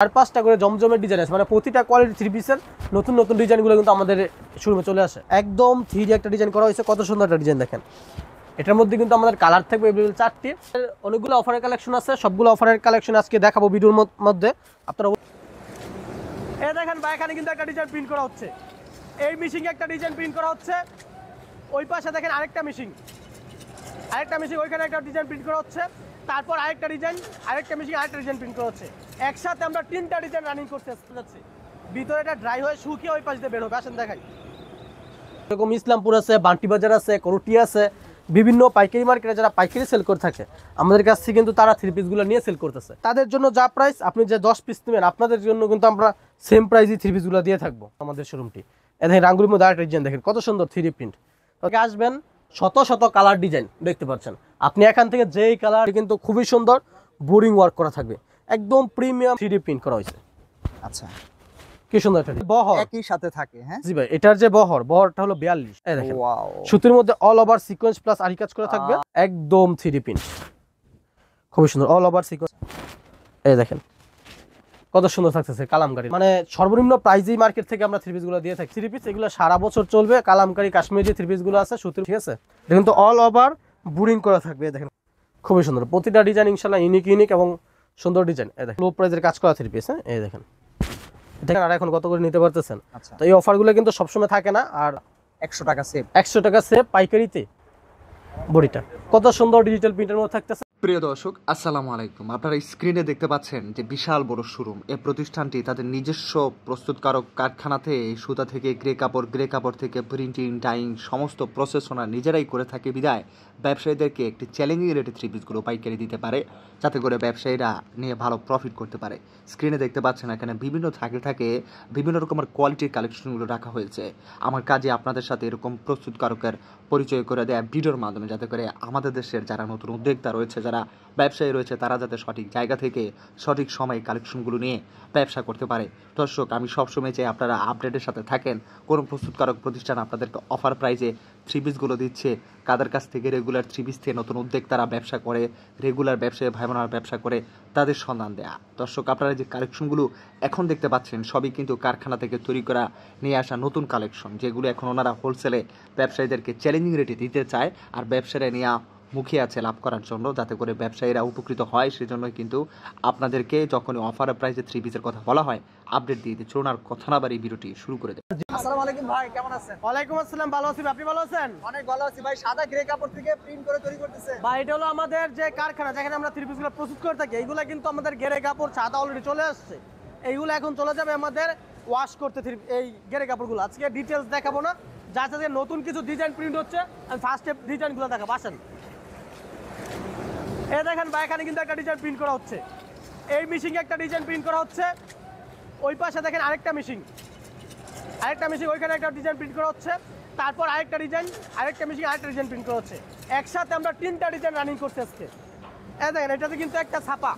আর 5টা করে জমজমের ডিজাইন আছে, মানে প্রতিটা কোয়ালিটি থ্রি পিসের নতুন নতুন ডিজাইনগুলো কিন্তু আমাদের শোরুমে চলে আসে। একদম 3D একটা ডিজাইন করা হয়েছে, কত সুন্দর একটা ডিজাইন দেখেন। এটার মধ্যে কিন্তু আমাদের কালার থাকবে अवेलेबल 4টি। অনেকগুলো অফারের কালেকশন আছে, সবগুলো অফারের কালেকশন আজকে দেখাবো ভিডিওর মধ্যে। আপনারা এই দেখেন ভাই, এখানে কিন্তু একটা ডিজাইন প্রিন্ট করা হচ্ছে, এই মেশিন একটা ডিজাইন প্রিন্ট করা হচ্ছে। ওই পাশে দেখেন আরেকটা মেশিন ওইখানে একটা ডিজাইন প্রিন্ট করা হচ্ছে। তারপর আরেকটা মেশিন আরেকটা ডিজাইন প্রিন্ট করা হচ্ছে। একসাথে আমরা 3টা ডিজাইন রানিং করতে যাচ্ছি। ভিতরে এটা ড্রাই হয়ে শুকিয়ে ওই পাশ দিয়ে বের হবে। আসেন দেখাই। এরকম ইসলামপুর আছে, বান্টি বাজার আছে, করটি আছে, বিভিন্ন পাইকারি মার্কেটে যারা পাইকারি সেল করে থাকে আমাদের কাছ থেকে কিন্তু তারা থ্রি পিসগুলো নিয়ে সেল করতেছে। তাদের জন্য যা প্রাইস, আপনি যে 10 পিস নেবেন আপনাদের জন্য কিন্তু আমরা সেম প্রাইসই থ্রি পিসগুলো দিয়ে থাকবো। আমাদের শোরুমটি দেখেন, রাঙ্গুলির মধ্যে আরেকটা ডিজাইন দেখেন, কত সুন্দর 3D প্রিন্ট। ওকে আসবেন, শত শত কালার ডিজাইন দেখতে পাচ্ছেন আপনি এখান থেকে। যেই কালার কিন্তু খুবই সুন্দর বোরিং ওয়ার্ক করা থাকবে, একদম প্রিমিয়াম 3D প্রিন্ট করা হয়েছে। আচ্ছা, কি সুন্দর একটা বহর একই সাথে থাকে। হ্যাঁ জি ভাই, এটার যে বহরটা হলো 42। এই দেখেন সুতির মধ্যে অল ওভার সিকোয়েন্স প্লাস আরি কাজ করা থাকবে, একদম 3D প্রিন্ট, খুবই সুন্দর অল ওভার সিকোয়েন্স। এই দেখেন কত সুন্দর থাকতেছে কালামকারী, মানে সর্বনিম্ন প্রাইজেই মার্কেট থেকে আমরা থ্রি পিসগুলো দিয়ে থাকি। থ্রি পিস এগুলো সারা বছর চলবে, কালামকারী কাশ্মীরি যে থ্রি পিসগুলো আছে সুতির, ঠিক আছে। দেখুন তো অল ওভার বোরিং করা থাকবে, দেখেন খুবই সুন্দর প্রতিটা ডিজাইন, ইনশাআল্লাহ ইউনিক এবং সুন্দর ডিজাইন। এই দেখেন লো প্রাইজের কাজ করা থ্রি পিস। হ্যাঁ এই দেখেন দেখেন, আর এখন কত করে নিতে পারতেছেন। তো এই অফারগুলো কিন্তু সবসময় থাকে না, আর 100 টাকা সেভ, 100 টাকা সেভ পাইকারিতে। বডিটা কত সুন্দর ডিজিটাল প্রিন্টের মধ্যে থাকতেছে। প্রিয় দর্শক, আসসালামু আলাইকুম। আপনারা স্ক্রিনে দেখতে পাচ্ছেন যে বিশাল বড় শোরুম। এই প্রতিষ্ঠানটি তাদের নিজস্ব প্রস্তুতকারক কারখানাতে সুতা থেকে গ্রে কাপড় থেকে প্রিন্টিং, ডাইং সমস্ত প্রসেস ওনারা নিজেরাই করে থাকে বিধায় ব্যবসায়ীদেরকে একটি চ্যালেঞ্জিং রেটে থ্রি পিসগুলো পাইকারি দিতে পারে, যাতে করে ব্যবসায়ীরা নিয়ে ভালো প্রফিট করতে পারে। স্ক্রিনে দেখতে পাচ্ছেন এখানে বিভিন্ন থাকে বিভিন্ন রকমের কোয়ালিটির কালেকশনগুলো রাখা হয়েছে। আমার কাজে আপনাদের সাথে এরকম প্রস্তুতকারকের পরিচয় করে দেয় ভিডিওর মাধ্যমে, যাতে করে আমাদের দেশের যারা নতুন উদ্যোক্তা রয়েছে, যারা ব্যবসায়ী রয়েছে, তারা যাতে সঠিক জায়গা থেকে সঠিক সময়ে কালেকশনগুলো নিয়ে ব্যবসা করতে পারে। দর্শক, আমি সবসময় চাই আপনারা আপডেটের সাথে থাকেন। কোন প্রস্তুতকারক প্রতিষ্ঠান আপনাদেরকে অফার প্রাইজে থ্রি পিসগুলো দিচ্ছে, কাদের কাছ থেকে রেগুলার থ্রি পিস থেকে নতুন উদ্যোক্তারা ব্যবসা করে, রেগুলার ব্যবসায়ী ভাই বোনেরা ব্যবসা করে, তাদের সন্ধান দেয়া। দর্শক, আপনারা যে কালেকশনগুলো এখন দেখতে পাচ্ছেন সবই কিন্তু কারখানা থেকে তৈরি করা নিয়ে আসা নতুন কালেকশন, যেগুলো এখন ওনারা হোলসেলে ব্যবসায়ীদেরকে চ্যালেঞ্জিং রেটে দিতে চায়, আর ব্যবসায়ীরা নিয়ে মুখিয়ে আছে লাভ করার জন্য, যাতে করে ব্যবসায়ীরা উপকৃত হয়। সেজন্যই কিন্তু আপনাদেরকে যখন অফার প্রাইসে থ্রি পিসের কথা বলা হয় আপডেট দিয়ে দিই। চলুন আর কথা না বাড়ি ভিডিওটি শুরু করে দেয়। আসসালামু আলাইকুম ভাই, কেমন আছেন? ওয়ালাইকুম আসসালাম, ভালো আছি। আপনি ভালো আছেন? অনেক ভালো আছি ভাই। সাদা গ্রে কাপড় থেকে প্রিন্ট করে তৈরি করতেছে ভাই, এটা হলো আমাদের যে কারখানা যেখানে আমরা থ্রি পিসগুলো প্রস্তুত করে থাকি। এইগুলো কিন্তু আমাদের গেরে কাপড় সাদা অলরেডি চলে আসছে, এইগুলো এখন চলে যাবে আমাদের ওয়াশ করতে। এই গেরে কাপড়গুলো আজকে ডিটেলস দেখাবো না, যার সাথে নতুন কিছু ডিজাইন প্রিন্ট হচ্ছে আমি ফার্স্টে ডিজাইনগুলো দেখাবো। আসেন এই দেখেন ভাই, এখানে কিন্তু একটা ডিজাইন প্রিন্ট করা হচ্ছে, এই মেশিন একটা ডিজাইন প্রিন্ট করা হচ্ছে। ওই পাশে দেখেন আরেকটা মেশিন ওইখানে একটা ডিজাইন প্রিন্ট করা হচ্ছে। তারপর আরেকটা মেশিন আরেকটা ডিজাইন প্রিন্ট করা হচ্ছে। একসাথে আমরা 3টা ডিজাইন রানিং করতে আজকে। এই দেখেন, এটাতে কিন্তু একটা ছাপা,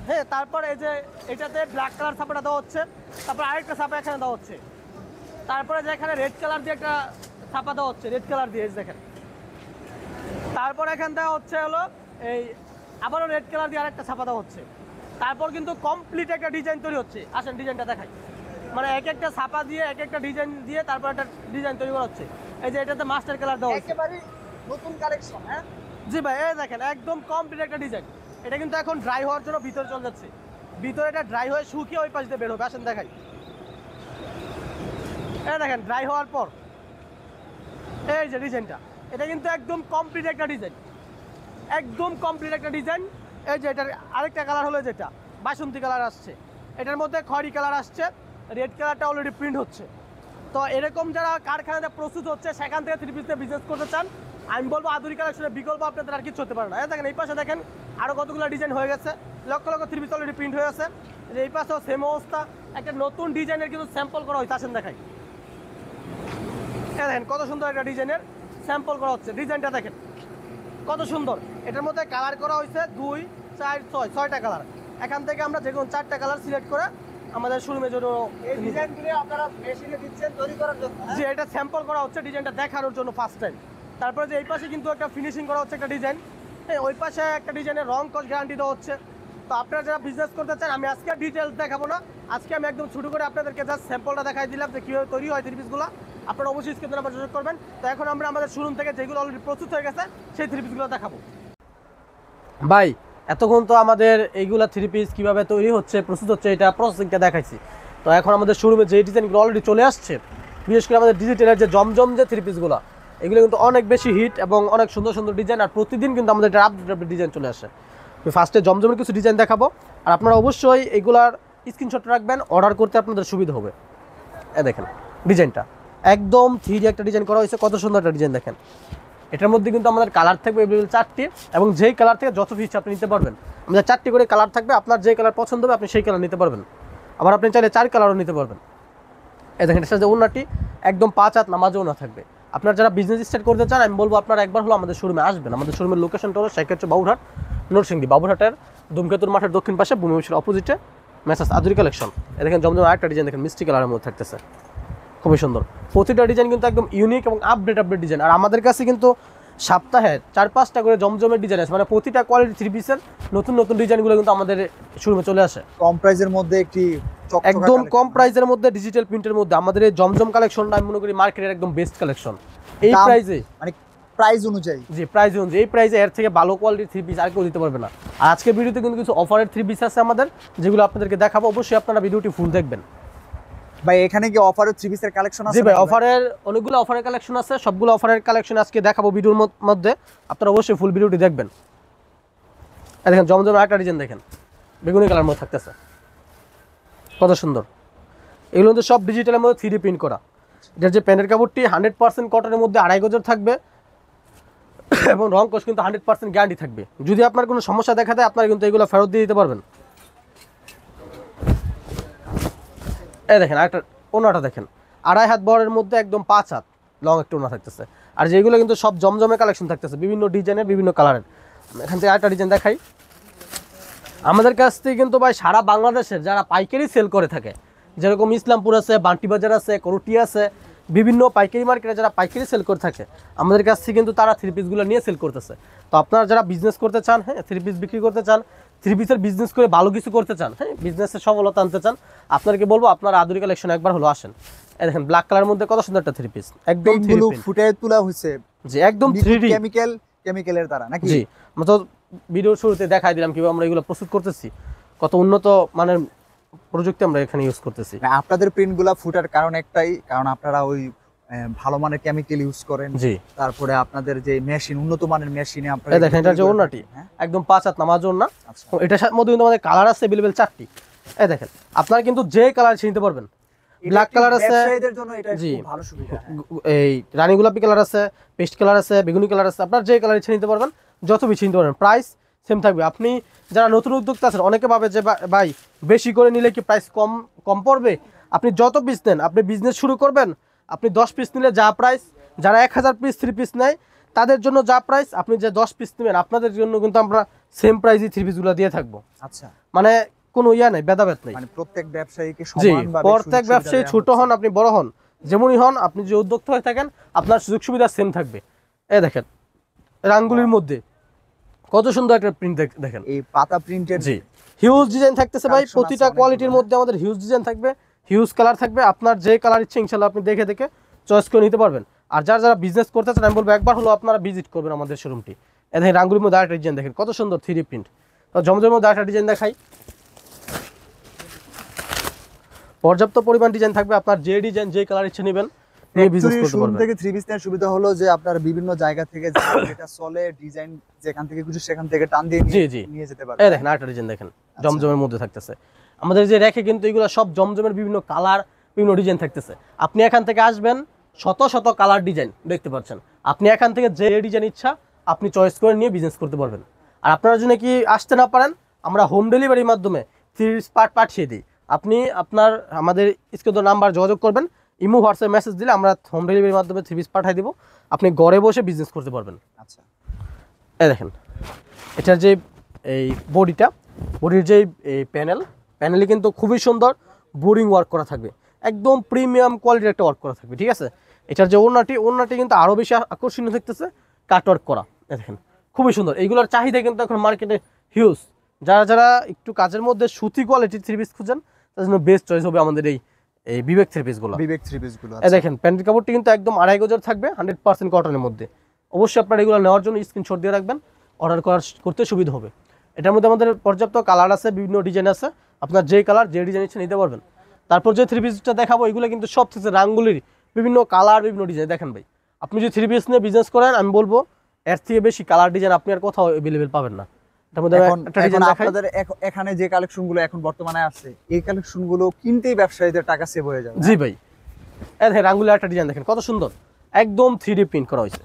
হ্যাঁ। তারপর এই যে এটাতে ব্ল্যাক কালার ছাপাটা দেওয়া হচ্ছে, তারপর আরেকটা ছাপা এখানে দেওয়া হচ্ছে। তারপরে যে এখানে রেড কালার দিয়ে একটা ছাপা দেওয়া হচ্ছে, রেড কালার দিয়ে দেখেন। তারপর এখান দেওয়া হচ্ছে হলো এই আবারও রেড কালার দিয়ে আরেকটা ছাপা দেওয়া হচ্ছে। তারপর কিন্তু কমপ্লিট একটা ডিজাইন তৈরি হচ্ছে। আসেন ডিজাইনটা দেখাই, মানে এক একটা ছাপা দিয়ে এক একটা ডিজাইন দিয়ে তারপর একটা ডিজাইন তৈরি করা হচ্ছে। এই যে এটাতে মাস্টার কালার দেওয়া হচ্ছে, একেবারে নতুন কালেকশন। হ্যাঁ জি ভাই, এই দেখেন একদম কমপ্লিট একটা ডিজাইন। এটা কিন্তু এখন ড্রাই হওয়ার জন্য ভিতরে চলে যাচ্ছে, ভিতরে এটা ড্রাই হয়ে শুকিয়ে ওই পাশ দিয়ে বের হবে। আসেন দেখাই, এই দেখেন ড্রাই হওয়ার পর এই যে ডিজাইনটা, এটা কিন্তু একদম কমপ্লিট একটা ডিজাইন, এই যে এটার আরেকটা কালার হলো যেটা বাসন্তী কালার আসছে, এটার মধ্যে খয়েরি কালার আসছে, রেড কালারটা অলরেডি প্রিন্ট হচ্ছে। তো এরকম যারা কারখানাতে প্রস্তুত হচ্ছে সেখান থেকে থ্রি পিসে বিজনেস করতে চান, আমি বলবো আধুনিক কালেকশনের বিকল্প আপনাদের আর কিছু হতে পারে না। দেখেন এই পাশে দেখেন আরও কতগুলো ডিজাইন হয়ে গেছে, lakh lakh three piece already print হয়ে আছে। এই পাশেও সেম অবস্থা, একটা নতুন ডিজাইনের কিন্তু স্যাম্পল করা হয়েছে। আসেন দেখাই, দেখেন কত সুন্দর একটা ডিজাইনের স্যাম্পল করা হচ্ছে। ডিজাইনটা দেখেন কত সুন্দর, এটার মধ্যে কালার করা হয়েছে 2, 4, 6টা কালার। এখান থেকে আমরা যে কোনো 4টা কালার সিলেক্ট করে আমাদের শোরুমের জন্য এই ডিজাইনগুলো আপনারা মেশিনে দিচ্ছেন তৈরি করার জন্য, যে এটা স্যাম্পল করা হচ্ছে ডিজাইনটা দেখানোর জন্য ফার্স্ট টাইম। তারপরে যে এই পাশে কিন্তু একটা ফিনিশিং করা হচ্ছে একটা ডিজাইন, ওই পাশে একটা ডিজাইনের রং কস গ্যারান্টি দেওয়া হচ্ছে। তো আপনারা যারা বিজনেস করতে চান, আমি আজকে ডিটেলস দেখাবো না, আজকে আমি একদম ছোট করে আপনাদেরকে জাস্ট স্যাম্পলটা দেখাই দিলাম যে কীভাবে তৈরি হয় থ্রি পিসগুলো। আপনারা অবশ্যই স্ক্রিনে নাম্বার যোগাযোগ করবেন। তো এখন আমরা আমাদের শোরুম থেকে যেগুলো অলরেডি প্রস্তুত হয়ে গেছে সেই থ্রি পিসগুলো দেখাবো। ভাই এতক্ষণ তো আমাদের এইগুলা থ্রি পিস কীভাবে তৈরি হচ্ছে, প্রস্তুত হচ্ছে, এটা প্রসেসিংটা দেখাইছি। তো এখন আমাদের শোরুমে যে ডিজাইনগুলো অলরেডি চলে আসছে, বিশেষ করে আমাদের ডিজিটালের যে জমজম যে থ্রি পিসগুলো, এগুলো কিন্তু অনেক বেশি হিট এবং অনেক সুন্দর সুন্দর ডিজাইন, আর প্রতিদিন কিন্তু আমাদের এটা আপডেট ডিজাইন চলে আসে। আমি ফার্স্টে জমজমের কিছু ডিজাইন দেখাবো, আর আপনারা অবশ্যই এগুলার স্ক্রিনশট রাখবেন, অর্ডার করতে আপনাদের সুবিধা হবে। দেখেন ডিজাইনটা একদম থ্রি একটা ডিজাইন করা হয়েছে, কত সুন্দর একটা ডিজাইন দেখেন। এটার মধ্যে কিন্তু আমাদের কালার থাকবে অ্যাভেলেবল 4টি, এবং যেই কালার থেকে যত পিস আপনি নিতে পারবেন। আমাদের 4টি করে কালার থাকবে, আপনার যে কালার পছন্দ হবে আপনি সেই কালার নিতে পারবেন। আবার আপনি চাইলে 4 কালারও নিতে পারবেন। দেখেন এটার সাথে ওড়নাটি একদম 5 হাত নামাজও না থাকবে। আপনারা যারা বিজনেস স্টার্ট করতে চান, আমি বলবো আপনারা একবার হলো আমাদের শোরুমে আসবেন। আমাদের শোরুমের লোকেশনটা হলো শেখাচ্ছে বাবুরহাট নরসিংদী, বাবুরহাটের ধূমকেতুর মাঠের দক্ষিণ পাশে ভূমি অফিসের অপোজিটে মেসার্স আদুরি কালেকশন। দেখেন জমজম আরেকটা ডিজাইন দেখেন, মিষ্টি কালারের মধ্যে থাকতেছে, খুবই সুন্দর। প্রতিটা ডিজাইন কিন্তু একদম ইউনিক এবং আপডেট ডিজাইন। আর আমাদের কাছে কিন্তু সপ্তাহে 4-5টা করে জমজমের ডিজাইন আছে, মানে প্রতিটা কোয়ালিটি থ্রি পিসের নতুন নতুন ডিজাইনগুলো কিন্তু আমাদের শোরুমে চলে আসে। কম প্রাইসের মধ্যে একটি একদম কম প্রাইসের মধ্যে ডিজিটাল প্রিন্টের মধ্যে আমাদের এই জমজম কালেকশনটা আমি মনে করি মার্কেটের একদম বেস্ট কালেকশন। এই প্রাইসে, মানে প্রাইস অনুযায়ী, জি প্রাইস অনুযায়ী, এই প্রাইসে এর থেকে ভালো কোয়ালিটির থ্রি পিস আর কেউ দিতে পারবে না। আর আজকের ভিডিওতে কিন্তু কিছু অফারের থ্রি পিস আছে আমাদের, যেগুলো আপনাদেরকে দেখাবো। অবশ্যই আপনারা ভিডিওটি ফুল দেখবেন। ভাই এখানে কি অফারের থ্রি পিসের কালেকশন আছে? জি ভাই, অফারের অনেকগুলো অফারের কালেকশন আছে, সবগুলো অফারের কালেকশন আজকে দেখাবো ভিডিওর মধ্যে। আপনারা অবশ্যই ফুল ভিডিওটি দেখবেন। দেখেন জমজম আরেকটা ডিজাইন দেখেন, বেগুনি কালার মধ্যে থাকতেছে, কত সুন্দর। এগুলো কিন্তু সব ডিজিটালের মধ্যে 3D প্রিন্ট করা। এটার যে প্যান্টের কাপড়টি 100% কটনের মধ্যে 2.5 গজের থাকবে, এবং রং কোশ কিন্তু 100% গ্যারান্টি থাকবে। যদি আপনার কোনো সমস্যা দেখা দেয়, আপনারা কিন্তু এগুলো ফেরত দিয়ে দিতে পারবেন। এই দেখেন আরেকটা ওনাটা দেখেন, 2.5 হাত বড়ের মধ্যে একদম 5 হাত লং একটা ওনা থাকতেছে। আর যেগুলো কিন্তু সব জমজমের কালেকশন থাকতেছে, বিভিন্ন ডিজাইনের, বিভিন্ন কালারের। এখান থেকে আরেকটা ডিজাইন দেখাই। আমাদের কাছ থেকে কিন্তু ভাই সারা বাংলাদেশের যারা পাইকারি সেল করে থাকে, যেরকম ইসলামপুর আছে, বান্টি বাজার আছে, করুটি আছে, বিভিন্ন পাইকারি মার্কেটে যারা পাইকারি সেল করে থাকে, আমাদের কাছ থেকে কিন্তু তারা থ্রি পিসগুলো নিয়ে সেল করতেছে। তো আপনারা যারা বিজনেস করতে চান, হ্যাঁ থ্রি পিস বিক্রি করতে চান, থ্রি পিসের বিজনেস করে ভালো কিছু করতে চান, হ্যাঁ বিজনেসের সফলতা আনতে চান, আপনাদেরকে বলবো আপনারা আদুরি কালেকশন একবার হলো আসেন। এই দেখেন ব্ল্যাক কালারের মধ্যে কত সুন্দর একটা থ্রি পিস, একদম ফুটে তোলা হয়েছে, জি একদম 3D কেমিক্যালের দ্বারা নাকি? জি, আমরা তো ভিডিওর শুরুতে দেখাই দিলাম কিভাবে আমরা এগুলো প্রস্তুত করতেছি, কত উন্নত মানের প্রযুক্তি আমরা এখানে ইউজ করতেছি। আপনাদের প্রিন্টগুলা ফুটার কারণ একটাই, কারণ আপনারা ওই ভালো মানের কেমিক্যাল ইউজ করেন। জি, তারপরে আপনাদের যে মেশিন, উন্নত মানের মেশিনে আপনারা এই দেখেন এটা যে ওড়নাটি একদম 5 হাত নামাজ ওড়না। এটার মধ্যে কিন্তু আমাদের কালার আছে अवेलेबल 4টি। এই দেখেন আপনারা কিন্তু যে কালার নিতে পারবেন, ব্ল্যাক কালার আছে, ব্যবসায়ীদের জন্য এটা জি খুব ভালো সুবিধা। এই রানী গোলাপি কালার আছে, পেস্ট কালার আছে, বেগুনি কালার আছে, আপনারা যে কালার ইচ্ছে নিতে পারবেন, যত বেশি নিতে পারবেন। প্রাইস সেম থাকবে। আপনি যারা নতুন উদ্যোক্তা আছেন, অনেকে ভাবে যে ভাই বেশি করে নিলে কি প্রাইস কম পড়বে। আপনি যত পিস নেন, আপনি বিজনেস শুরু করবেন, আপনি 10 পিস নিলে যা প্রাইস, যারা 1000 পিস থ্রি পিস নেয় তাদের জন্য যা প্রাইস, আপনি যে 10 পিস নেবেন আপনাদের জন্য কিন্তু আমরা সেম প্রাইসই থ্রি পিসগুলো দিয়ে থাকবো। আচ্ছা, মানে কোনো ইয়া নাই, ভেদাভেদ নেই। মানে প্রত্যেক ব্যবসায়ীকে জি, সমানভাবে, প্রত্যেক ব্যবসায়ী ছোট হন আপনি বড় হন, যেমনই হন, আপনি যে উদ্যোক্তা হয়ে থাকেন, আপনার সুযোগ সুবিধা সেম থাকবে। এই দেখেন রাঙ্গুলির মধ্যে কত সুন্দর একটা প্রিন্ট দেখেন, এই পাতা প্রিন্টের জি হিউজ ডিজাইন থাকতেছে ভাই। প্রতিটা কোয়ালিটির মধ্যে আমাদের হিউজ ডিজাইন থাকবে, হিউজ কালার থাকবে। আপনার যে কালার ইচ্ছে ইনশাআল্লাহ আপনি দেখে দেখে চয়েস করে নিতে পারবেন। আর যারা বিজনেস করতে চান, আমি বলবো একবার হলো আপনারা ভিজিট করবেন আমাদের শোরুমটি। এই দেখেন রাঙ্গুলির মধ্যে আরেকটা ডিজাইন দেখেন, কত সুন্দর 3D প্রিন্ট। তো জমজমের মধ্যে আরেকটা ডিজাইন দেখাই, পর্যাপ্ত পরিমাণ ডিজাইন থাকবে, আপনার যে ডিজাইন যে কালার ইচ্ছে নেবেন নিয়ে বিজনেস করতে পারবেন। থেকে থ্রি পিস নেওয়ার সুবিধা হলো যে আপনার বিভিন্ন জায়গা থেকে যেটা চলে ডিজাইন, যেখান থেকে কিছু সেখান থেকে টান দিয়ে নিয়ে যেতে পারবেন। এই দেখেন আরেকটা ডিজাইন দেখেন, জমজমের মধ্যে থাকতেছে। আমাদের যে রেখে কিন্তু এগুলো সব জমজমের বিভিন্ন কালার, বিভিন্ন ডিজাইন থাকতেছে। আপনি এখান থেকে আসবেন, শত শত কালার ডিজাইন দেখতে পাচ্ছেন। আপনি এখান থেকে যে ডিজাইন ইচ্ছা আপনি চয়েস করে নিয়ে বিজনেস করতে পারবেন। আর আপনারা যদি কি আসতে না পারেন, আমরা হোম ডেলিভারির মাধ্যমে থ্রি পিস পাঠিয়ে দিই। আপনি আমাদের স্ক্রিনে নাম্বার যোগাযোগ করবেন, ইমো হোয়াটসঅ্যাপ মেসেজ দিলে আমরা হোম ডেলিভারির মাধ্যমে থ্রি পিস পাঠিয়ে দিব। আপনি ঘরে বসে বিজনেস করতে পারবেন। আচ্ছা, এই দেখেন এটার যে এই বডির যে প্যানেলে কিন্তু খুবই সুন্দর বোরিং ওয়ার্ক করা থাকবে, একদম প্রিমিয়াম কোয়ালিটির একটা ওয়ার্ক করা থাকবে, ঠিক আছে। এটার যে ওড়নাটি কিন্তু আরও বেশি আকর্ষণীয় থাকতেছে, কাট ওয়ার্ক করা। দেখেন খুবই সুন্দর। এইগুলোর চাহিদা কিন্তু এখন মার্কেটে হিউজ। যারা যারা একটু কাজের মধ্যে সুতি কোয়ালিটির থ্রি পিস খুঁজেন তার জন্য বেস্ট চয়েস হবে আমাদের এই বিবেক থ্রি পিসগুলো। বিবেক থ্রি পিসগুলো এই দেখেন প্যান্টের কাপড়টি কিন্তু একদম 2.5 গজের থাকবে, 100% কটনের মধ্যে। অবশ্যই আপনারা এগুলো নেওয়ার জন্য স্ক্রিনশট দিয়ে রাখবেন, অর্ডার করতে সুবিধা হবে। এটার মধ্যে আমাদের পর্যাপ্ত কালার আছে, বিভিন্ন ডিজাইন আছে, আপনার যে কালার যে ডিজাইন ইচ্ছে নিতে পারবেন। তারপর যে থ্রি পিসটা দেখাবো এগুলো কিন্তু সব থেকে রাঙ্গুলির বিভিন্ন কালার বিভিন্ন ডিজাইন। দেখেন ভাই, আপনি যদি থ্রি পিস নিয়ে বিজনেস করেন আমি বলবো এর থেকে বেশি কালার ডিজাইন আপনি আর কোথাও অ্যাভেলেবেল পাবেন না। এটার মধ্যে একটা ডিজাইন দেখাই। আপনাদের এখানে যে কালেকশনগুলো এখন বর্তমানে আছে এই কালেকশনগুলো কিনতেই ব্যবসায়ীদের টাকা সেভ হয়ে যাবে। জি ভাই, এই দেখেন রাঙ্গুলির একটা ডিজাইন দেখেন কত সুন্দর, একদম 3D প্রিন্ট করা হয়েছে।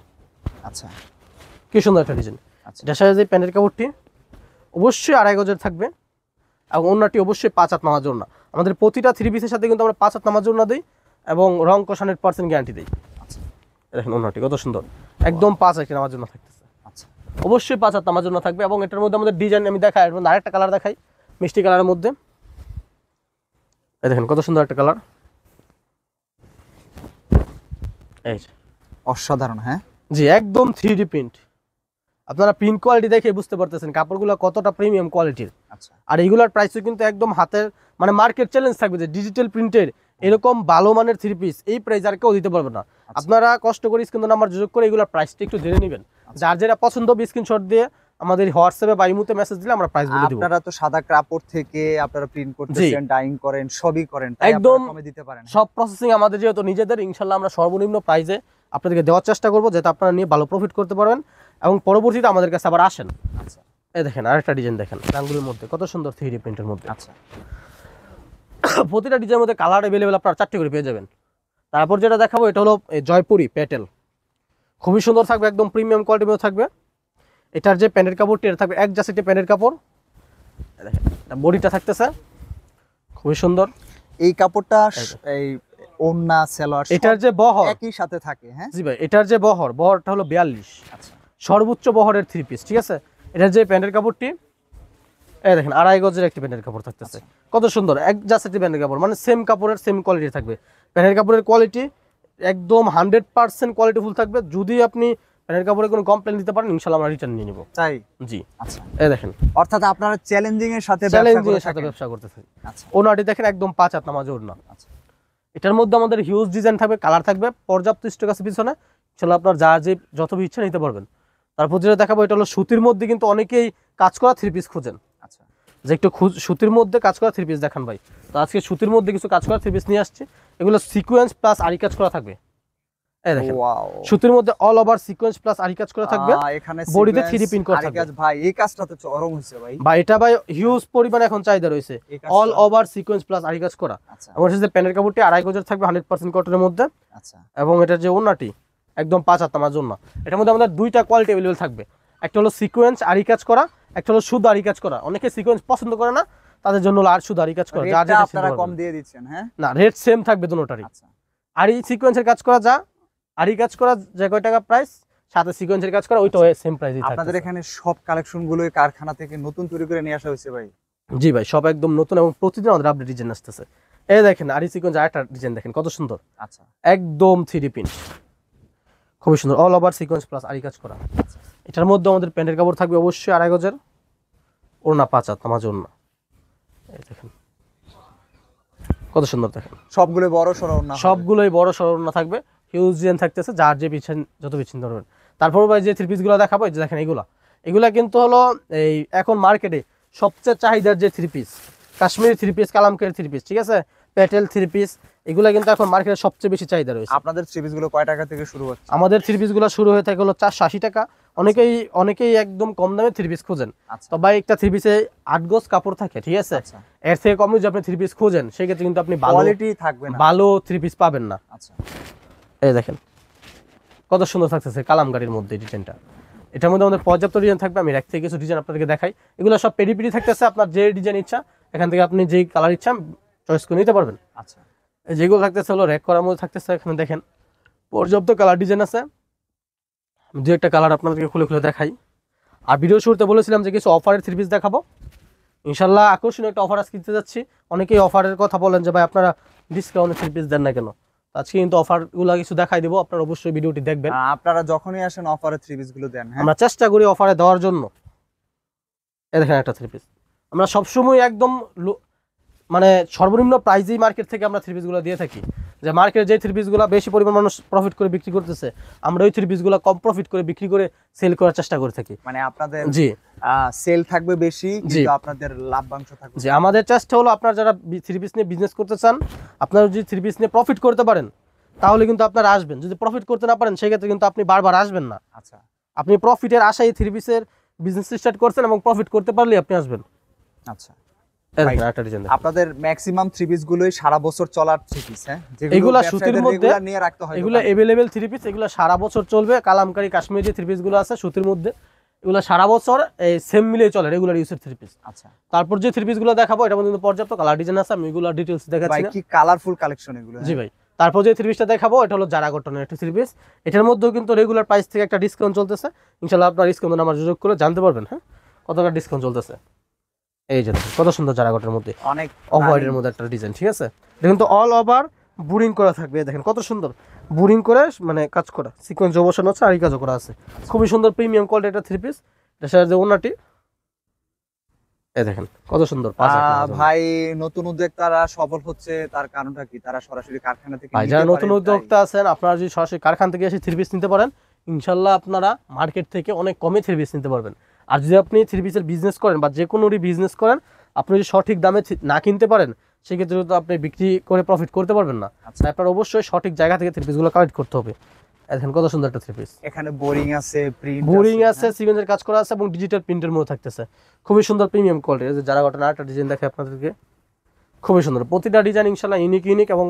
আচ্ছা, কি সুন্দর একটা ডিজাইন। আচ্ছা, এটার সাথে যে প্যান্টের কাপড়টি অবশ্যই 2.5 গজের থাকবে এবং ওড়নাটি অবশ্যই 5 হাত নামার জন্য। আমাদের প্রতিটা থ্রি পিসের সাথে কিন্তু আমরা 5 হাত নামার জন্য দিই এবং রং কষ 100% গ্যারান্টি দিই। আচ্ছা, দেখেন ওড়নাটি কত সুন্দর, একদম 5 হাত নামার জন্য থাকতেছে। আচ্ছা, অবশ্যই 5 হাত নামার জন্য থাকবে এবং এটার মধ্যে আমাদের ডিজাইন আমি দেখাই, এর মধ্যে আরেকটা কালার দেখাই মিষ্টি কালারের মধ্যে। এই দেখেন কত সুন্দর একটা কালার, এই অসাধারণ। হ্যাঁ জি, একদম 3D প্রিন্ট। আপনারা প্রিন্ট কোয়ালিটি দেখে বুঝতে পারতেছেন কাপড়গুলো কতটা প্রিমিয়াম কোয়ালিটির। আচ্ছা, আর এইগুলোর প্রাইসও কিন্তু একদম হাতের মানে মার্কেট চ্যালেঞ্জ থাকবে যে ডিজিটাল প্রিন্টের এরকম ভালো মানের থ্রি পিস এই প্রাইস আর কেউ দিতে পারবে না। আপনারা কষ্ট করে স্ক্রিন নাম্বার যোগ করে এগুলোর প্রাইসটা একটু জেনে নেবেন। যার যেটা পছন্দ হবে স্ক্রিনশট দিয়ে আমাদের হোয়াটসঅ্যাপে বা ইমোতে মেসেজ দিলে আমরা প্রাইস বলে দেব। আপনারা তো সাদা কাপড় থেকে আপনারা প্রিন্ট করতেছেন, ডাইং করেন, সবই করেন, তাই একদম আপনারা কমে দিতে পারেন। সব প্রসেসিং আমাদের যেহেতু নিজেদের, ইনশাআল্লাহ আমরা সর্বনিম্ন প্রাইসে আপনাদেরকে দেওয়ার চেষ্টা করব যাতে আপনারা নিয়ে ভালো প্রফিট করতে পারবেন এবং পরবর্তীতে আমাদের কাছে আবার আসেন। আচ্ছা, এই দেখেন আরেকটা ডিজাইন দেখেন রাঙ্গুলির মধ্যে কত সুন্দর 3D প্রিন্টের মধ্যে। আচ্ছা, প্রতিটা ডিজাইনের মধ্যে কালার অ্যাভেলেবেল আপনারা 4টে করে পেয়ে যাবেন। তারপর যেটা দেখাবো এটা হলো জয়পুরি প্যাটেল, খুবই সুন্দর থাকবে, একদম প্রিমিয়াম কোয়ালিটির মধ্যে থাকবে। এটার যে প্যান্টের কাপড়টি এটা থাকবে এক জাসিটি প্যান্টের কাপড়। দেখেন বডিটা থাকতেছে খুবই সুন্দর। এই কাপড়টা এই ওন্না সেলোয়ার এটার যে বহর একই সাথে থাকে। হ্যাঁ জি ভাই, এটার যে বহরটা হলো 42, আচ্ছা, সর্বোচ্চ বহরের থ্রি পিস, ঠিক আছে। এটার যে প্যান্টের কাপড়টি এই দেখেন 2.5 গজের একটি প্যান্টের কাপড় থাকতেছে, কত সুন্দর এক জাসিটি প্যান্টের কাপড়, মানে সেম কাপড়ের সেম কোয়ালিটি থাকবে। প্যান্টের কাপড়ের কোয়ালিটি একদম 100% কোয়ালিটি ফুল থাকবে। যদি আপনি প্যান্টের কাপড়ে কোনো কমপ্লেন দিতে পারেন ইনশাআল্লাহ আমরা রিটার্ন নিয়ে নিব। তাই? জি, আচ্ছা, এই দেখেন অর্থাৎ আপনারা চ্যালেঞ্জিং এর সাথে ব্যবসা করতেছেন। আচ্ছা, ওনাটি দেখেন একদম 5 হাত নামাজ ওড়না। আচ্ছা, এটার মধ্যে আমাদের হিউজ ডিজাইন থাকবে, কালার থাকবে, পর্যাপ্ত স্টক আছে পিছনে, ইনশাআল্লাহ আপনার যা যে যত ইচ্ছা নিতে পারবেন। তারপর যেটা দেখাবো এটা হলো সুতির মধ্যে, কিন্তু অনেকেই কাজ করা থ্রি পিস খোঁজেন, আচ্ছা, যে একটু সুতির মধ্যে কাজ করা থ্রি পিস দেখান ভাই। তো আজকে সুতির মধ্যে কিছু কাজ করা থ্রি পিস নিয়ে আসছি, এগুলো সিকোয়েন্স প্লাস আরি কাজ করা থাকবে। এই দেখেন ওয়াও, সুতির মধ্যে অল ওভার সিকোয়েন্স প্লাস আরি কাজ করা থাকবে, এখানে বডিতে 3D প্রিন্ট করা থাকবে। ভাই এই কাজটা তো চরম হইছে ভাই। বা এটা ভাই হিউজ পরিমাণে এখন চাহিদা রয়েছে, এই কাজটা- অল ওভার সিকোয়েন্স প্লাস আরি কাজ করা। আচ্ছা, আমার সাথে প্যান্টের কাপড়টি 2.5 গজের থাকবে 100% কটনের মধ্যে আচ্ছা, এবং এটার যে ওড়নাটি একদম 5 হাত নামার জন্য। এটার মধ্যে আমাদের দুইটা কোয়ালিটি অ্যাভেলেবেল থাকবে, একটা হলো সিকোয়েন্স আরি কাজ করা, একটা হলো শুধু আরি কাজ করা। অনেকে সিকোয়েন্স পছন্দ করে না, তাদের জন্য হলো আর শুধু আরি কাজ করা। যার রেটটা যেটা আপনারা পছন্দ কম হবে। দিয়ে দিচ্ছেন। হ্যাঁ না, রেট সেম থাকবে দুটোটারই। আচ্ছা, আরি সিকোয়েন্সের কাজ করা যা আরি কাজ করা যে কয় টাকা প্রাইস, সাথে সিকোয়েন্সের কাজ করা ওইটা সেম প্রাইসই থাকবে। আপনাদের এখানে সব কালেকশন গুলো কারখানা থেকে নতুন তৈরি করে নিয়ে আসা হয়েছে ভাই? জি ভাই, সব একদম নতুন এবং প্রতিদিন আমাদের আপডেট ডিজাইন আসতেছে। এই দেখেন আরি সিকোয়েন্স আরেকটা ডিজাইন দেখেন কত সুন্দর, আচ্ছা, একদম 3D প্রিন্ট, খুবই সুন্দর, অল ওভার সিকোয়েন্স প্লাস আরি কাজ করা। এটার মধ্যে আমাদের প্যান্টের কাপড় থাকবে অবশ্যই 2.5 গজের, ওড়না 5 হাত নামাজ ওড়না। এই দেখেন কত সুন্দর, দেখেন সবগুলো বড় সরো না? সবগুলোই বড় সড়ো ওড়না থাকবে, হিউজ ডিজাইন থাকতেছে, যার যে পিছন যত পিছন ধরবেন। তারপর ভাই যে থ্রি পিসগুলো দেখাবো, এই যে দেখেন এগুলা কিন্তু হলো এই এখন মার্কেটে সবচেয়ে চাহিদার যে three piece, Kashmiri three piece, Kalamkari three piece, ঠিক আছে, প্যাটেল থ্রি পিস, এগুলা কিন্তু এখন মার্কেটে সবচেয়ে বেশি চাহিদা রয়েছে। আপনাদের থ্রি পিস গুলো কয় টাকা থেকে শুরু হচ্ছে? আমাদের থ্রি পিসগুলো শুরু হয়ে থাকে হলো 480 টাকা। অনেকেই একদম কম দামে থ্রি পিস খোঁজেন। আচ্ছা, তো ভাই একটা থ্রি পিসে 8 গজ কাপড় থাকে, ঠিক আছে, আচ্ছা, এর থেকে কমে যদি আপনি থ্রি পিস খোঁজেন সেক্ষেত্রে কিন্তু আপনি কোয়ালিটি থাকবে না, ভালো থ্রি পিস পাবেন না। আচ্ছা, এই দেখেন কত সুন্দর থাকতেছে কালামকারীর মধ্যে ডিজাইনটা। এটার মধ্যে আমাদের পর্যাপ্ত ডিজাইন থাকবে, আমি এক থেকে কিছু ডিজাইন আপনাদেরকে দেখাই। এগুলো সব পেডি থাকতেছে, আপনার যে ডিজাইন ইচ্ছা এখান থেকে আপনি যেই কালার ইচ্ছা চয়েস করে নিতে পারবেন। আচ্ছা, যেগুলো থাকতেছে হলো র্যাক করার মধ্যে থাকতেছে, এখানে দেখেন পর্যাপ্ত কালার ডিজাইন আছে। আমি দু একটা কালার আপনাদেরকে খুলে খুলে দেখাই। আর ভিডিও শুরুতে বলেছিলাম যে কিছু অফারের থ্রি পিস দেখাবো, ইনশাল্লাহ আকর্ষণীয় একটা অফার আজকে দিতে যাচ্ছি। অনেকেই অফারের কথা বলেন যে ভাই আপনারা ডিসকাউন্টে থ্রি পিস দেন না কেন, আজকে কিন্তু অফারগুলো কিছু দেখাই দেবো, আপনারা অবশ্যই ভিডিওটি দেখবেন। আপনারা যখনই আসেন অফারে থ্রি পিস গুলো দেন। হ্যাঁ আমরা চেষ্টা করি অফারে দেওয়ার জন্য। এই দেখেন একটা থ্রি পিস আমরা সবসময় একদম মানে সর্বনিম্ন প্রাইজেই মার্কেট থেকে আমরা থ্রি পিসগুলো দিয়ে থাকি। যে মার্কেটে যে থ্রি পিসগুলো বেশি পরিমাণ মানুষ প্রফিট করে বিক্রি করতেছে, আমরা ওই থ্রি পিসগুলো কম প্রফিট করে বিক্রি করে সেল করার চেষ্টা করে থাকি। মানে আপনাদের জি সেল থাকবে বেশি, কিন্তু আপনাদের লাভবাংশ থাকবে। জি, আমাদের চেষ্টা হলো আপনারা যারা থ্রি পিস নিয়ে বিজনেস করতে চান, আপনারা যদি থ্রি পিস নিয়ে প্রফিট করতে পারেন তাহলে কিন্তু আপনারা আসবেন। যদি প্রফিট করতে না পারেন সেক্ষেত্রে কিন্তু আপনি বারবার আসবেন না। আচ্ছা, আপনি প্রফিটের আশায় থ্রি পিসের বিজনেস স্টার্ট করছেন এবং প্রফিট করতে পারলে আপনি আসবেন। আচ্ছা, আপনাদের ম্যাক্সিমাম থ্রি পিস গুলোই সারা বছর চলার থ্রি পিস, হ্যাঁ, এগুলা সুতির মধ্যে নিয়ে রাখতে হয়, এগুলা अवेलेबल থ্রি পিস, এগুলা সারা বছর চলবে। কালামকারী কাশ্মীরি যে থ্রি পিস গুলো আছে সুতির মধ্যে, এগুলা সারা বছর এই সেম মিলে চলে, রেগুলার ইউজের থ্রি পিস। আচ্ছা, তারপর যে থ্রি পিস গুলো দেখাবো এটার মধ্যে কিন্তু পর্যাপ্ত কালার ডিজাইন আছে, আমি এগুলা ডিটেইলস দেখাচ্ছি না। কি কালারফুল কালেকশন এগুলো। জি ভাই, তারপর যে থ্রি পিসটা দেখাবো এটা হলো জারা কটনের একটা থ্রি পিস। এটার মধ্যেও কিন্তু রেগুলার প্রাইস থেকে একটা ডিসকাউন্ট চলতেছে। ইনশাআল্লাহ আপনারা ডিসকাউন্ট নাম্বার যোগাযোগ করে জানতে পারবেন, হ্যাঁ, কত টাকা ডিসকাউন্ট চলতেছে। এই যে কত সুন্দর জারা কটনের মধ্যে অনেক অফ হোয়াইটের মধ্যে একটা ডিজাইন, ঠিক আছে। এটা কিন্তু অল ওভার বুরিং করা থাকবে, দেখেন কত সুন্দর বুরিং করে মানে কাজ করা, সিকোয়েন্স বসানো আছে আর এই কাজও করা আছে। খুবই সুন্দর প্রিমিয়াম কোয়ালিটির একটা থ্রি পিস। এটার সাথে যে ওনাটি এই দেখেন কত সুন্দর। ভাই নতুন উদ্যোক্তারা সফল হচ্ছে তার কারণটা কি? তারা সরাসরি কারখানা থেকে ভাই যারা নতুন উদ্যোক্তা আছেন, আপনারা যদি সরাসরি কারখানা থেকে এসে থ্রি পিস নিতে পারেন, ইনশাল্লাহ আপনারা মার্কেট থেকে অনেক কমে থ্রি পিস নিতে পারবেন। আর যদি আপনি থ্রি পিসের বিজনেস করেন বা যে কোনো বিজনেস করেন, আপনি যদি সঠিক দামে না কিনতে পারেন সেক্ষেত্রে তো আপনি বিক্রি করে প্রফিট করতে পারবেন না। আচ্ছা, আপনার অবশ্যই সঠিক জায়গা থেকে থ্রি পিসগুলো কালেক্ট করতে হবে। দেখেন কত সুন্দর একটা থ্রি পিস, এখানে বোরিং আছে, প্রিন্ট বোরিং আছে, সিকোয়েন্সের কাজ করা আছে এবং ডিজিটাল প্রিন্টের মধ্যে থাকতেছে। খুবই সুন্দর প্রিমিয়াম কোয়ালিটির। যে যারা ঘটনা একটা ডিজাইন দেখে আপনাদেরকে, খুবই সুন্দর প্রতিটা ডিজাইন, ইনশাআল্লাহ ইউনিক এবং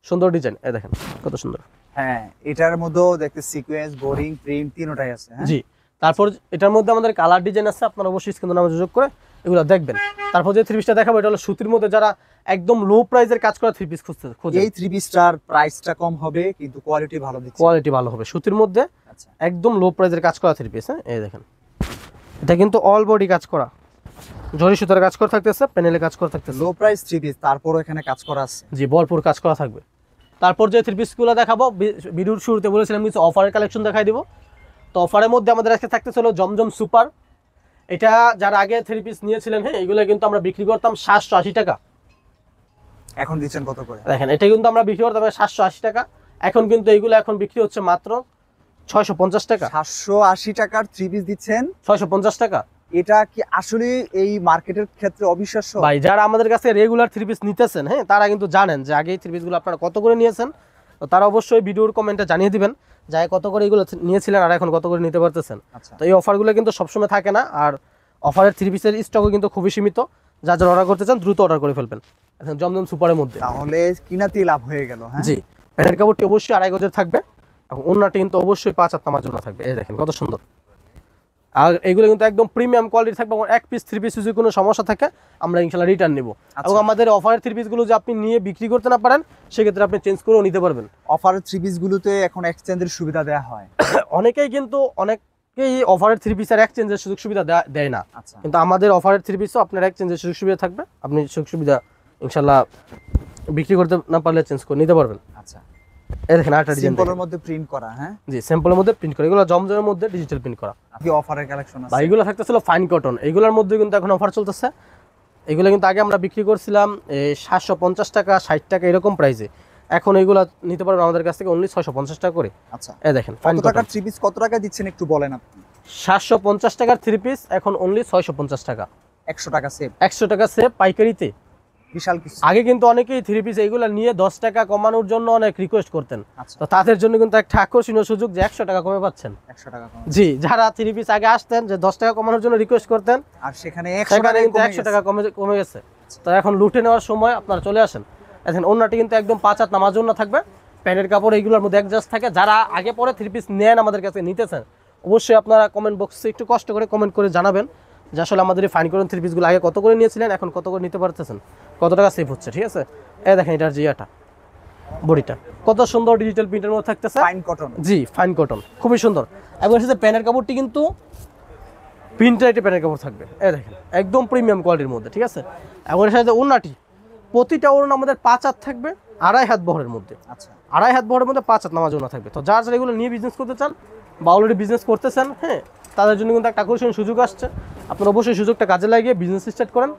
সুন্দর ডিজাইন। এই দেখেন কত সুন্দর। হ্যাঁ, এটার মধ্যেও দেখতে সিকোয়েন্স, বোরিং, প্রিন্ট তিনটাই আছে। জি, তারপর এটার মধ্যে আমাদের কালার ডিজাইন আছে, আপনারা অবশ্যই স্ক্রিনে নাম্বার যোগাযোগ করে এগুলো দেখবেন। তারপর যে থ্রি পিসটা দেখাবো এটা হলো সুতির মধ্যে, যারা একদম লো প্রাইসের কাজ করা থ্রি পিস খুঁজছে, এই থ্রি পিসটার প্রাইসটা কম হবে কিন্তু কোয়ালিটি ভালো দিচ্ছে। কোয়ালিটি ভালো হবে সুতির মধ্যে। আচ্ছা, একদম লো প্রাইসের কাজ করা থ্রি পিস। হ্যাঁ, এই দেখেন এটা কিন্তু অল বডি কাজ করা, জরি সুতার কাজ করা থাকতেছে, প্যানেলে কাজ করা থাকতেছে। লো প্রাইস থ্রি পিস, তারপরও এখানে কাজ করা আছে। জি, ভরপুর কাজ করা থাকবে। তারপর যে থ্রি পিসগুলো দেখাবো, ভিডিওর শুরুতে বলেছিলাম কিছু অফারের কালেকশন দেখাই দিব। তো অফারের মধ্যে আমাদের আজকে থাকতেছে হলো জমজম সুপার। এটা যারা আগে থ্রি পিস নিয়েছিলেন, হ্যাঁ, এগুলো কিন্তু আমরা বিক্রি করতাম 780 টাকা। এখন দিচ্ছেন কত করে? দেখেন এটা কিন্তু আমরা বিক্রি করতাম 780 টাকা, এখন কিন্তু এইগুলো এখন বিক্রি হচ্ছে মাত্র 650 টাকা। 780 টাকার থ্রি পিস দিচ্ছেন 650 টাকা। এটা কি আসলে এই মার্কেটের ক্ষেত্রে অবিশ্বাস্য? ভাই যারা আমাদের কাছে রেগুলার থ্রি পিস নিতেছেন, হ্যাঁ, তারা কিন্তু জানেন যে আগে এই থ্রি পিসগুলো আপনারা কত করে নিয়েছেন। তো তারা অবশ্যই ভিডিওর কমেন্টে জানিয়ে দিবেন যে কত করে এগুলো নিয়েছিলেন আর এখন কত করে নিতে পারতেছেন। আচ্ছা, তো এই অফারগুলো কিন্তু সবসময় থাকে না, আর অফারের থ্রি পিসের স্টকও কিন্তু খুবই সীমিত। যারা যারা অর্ডার করতে চান দ্রুত অর্ডার করে ফেলবেন এখন জমজম সুপারের মধ্যে। তাহলে কিনাতেই লাভ হয়ে গেল। হ্যাঁ, জি, প্যান্টের কাপড়টি অবশ্যই 2.5 গজের থাকবে এবং ওন্নাটি কিন্তু অবশ্যই 5 হাত নামার জন্য থাকবে। এই দেখেন কত সুন্দর। আর এগুলো কিন্তু একদম প্রিমিয়াম কোয়ালিটি থাকবে। এক পিস থ্রি পিস যদি কোনো সমস্যা থাকে আমরা ইনশাআল্লাহ রিটার্ন নিব। এবং আমাদের অফারের থ্রি পিসগুলো যে আপনি নিয়ে বিক্রি করতে না পারেন সেক্ষেত্রে আপনি চেঞ্জ করেও নিতে পারবেন। অফারের থ্রি পিসগুলোতে এখন এক্সচেঞ্জের সুবিধা দেওয়া হয়। অনেকেই কিন্তু অনেকেই অফারের থ্রি পিসের এক্সচেঞ্জের সুযোগ সুবিধা দেয় না। আচ্ছা, কিন্তু আমাদের অফারের থ্রি পিসও আপনার এক্সচেঞ্জের সুযোগ সুবিধা থাকবে। আপনি সুযোগ সুবিধা ইনশাআল্লাহ বিক্রি করতে না পারলে চেঞ্জ করে নিতে পারবেন। আচ্ছা, এই দেখেন আরেকটা ডিজাইন সিম্পলের মধ্যে প্রিন্ট করা। হ্যাঁ, জি, স্যাম্পলের মধ্যে প্রিন্ট করা, এগুলো জমজমের মধ্যে ডিজিটাল প্রিন্ট করা। কি অফারের কালেকশন আছে? ভাই এগুলো থাকতেছিল ফাইন কটন, এগুলোর মধ্যে কিন্তু এখন অফার চলতেছে। এগুলো কিন্তু আগে আমরা বিক্রি করছিলাম 750 টাকা, 60 টাকা এরকম প্রাইসে। এখন এগুলো নিতে পারবেন আমাদের কাছ থেকে অনলি 650 টাকা করে। আচ্ছা, এই দেখেন ফাইন কত টাকার থ্রি পিস কত টাকা দিচ্ছেন একটু বলেন আপনি? 750 টাকার থ্রি পিস এখন অনলি 650 টাকা। 100 টাকা সেভ, 100 টাকা সেভ পাইকারিতে। বিশাল কিছু। আগে কিন্তু অনেকেই থ্রি পিস এইগুলো নিয়ে 10 টাকা কমানোর জন্য অনেক রিকোয়েস্ট করতেন। আচ্ছা, তো তাদের জন্য কিন্তু একটা আকর্ষণীয় সুযোগ যে 100 টাকা কমে পাচ্ছেন। 100 টাকা কম। জি, যারা থ্রি পিস আগে আসতেন যে 10 টাকা কমানোর জন্য রিকোয়েস্ট করতেন, আর সেখানে সেখানে কিন্তু 100 টাকা কমে গেছে। তো এখন লুটে নেওয়ার সময় আপনারা চলে আসেন। এখন ওন্নাটি কিন্তু একদম 5 হাত নামার জন্য থাকবে, প্যান্টের কাপড় এইগুলোর মধ্যে অ্যাডজাস্ট থাকে। যারা আগে পরে থ্রি পিস নেন আমাদের কাছে নিতেছেন, অবশ্যই আপনারা কমেন্ট বক্সে একটু কষ্ট করে কমেন্ট করে জানাবেন যে আসলে আমাদের এই ফাইন কটন থ্রি পিসগুলো আগে কত করে নিয়েছিলেন, এখন কত করে নিতে পারতেছেন, কত টাকা সেভ হচ্ছে। ঠিক আছে, এই দেখেন এটার জিয়াটা বডিটা কত সুন্দর ডিজিটাল প্রিন্টের মধ্যে থাকতেছে। Fine cotton. জি, ফাইন কটন খুবই সুন্দর। এবং এর সাথে প্যান্টের কাপড়টি কিন্তু প্রিন্টারের প্যান্টের কাপড় থাকবে। এই দেখেন একদম প্রিমিয়াম কোয়ালিটির মধ্যে। ঠিক আছে, এবং এর সাথে ওড়নাটি, প্রতিটা ওড়না আমাদের 5 হাত থাকবে, 2.5 হাত বহরের মধ্যে। আচ্ছা, 2.5 হাত বহরের মধ্যে 5 হাত নামার জন্য থাকবে। তো যারা যারা এগুলো নিয়ে বিজনেস করতে চান বা অলরেডি বিজনেস করতেছেন, হ্যাঁ, তাদের জন্য কিন্তু একটা আকর্ষণীয় সুযোগ আসছে। আপনারা অবশ্যই সুযোগটা কাজে লাগিয়ে বিজনেস স্টার্ট করেন।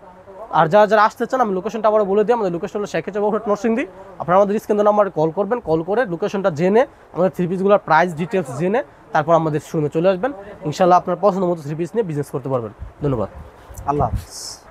আর যারা যারা আসতে চান আমি লোকেশনটা আবার বলে দিই, আমাদের লোকেশন হলো শেখ চৌরাস্তা নরসিংদী। আপনারা আমাদের স্ক্রিন নাম্বারে কল করবেন, কল করে লোকেশনটা জেনে আমাদের থ্রি পিসগুলোর প্রাইস ডিটেলস জেনে তারপর আমাদের শোরুমে চলে আসবেন। ইনশাল্লাহ আপনার পছন্দ মতো থ্রি পিস নিয়ে বিজনেস করতে পারবেন। ধন্যবাদ। আল্লাহ হাফেজ।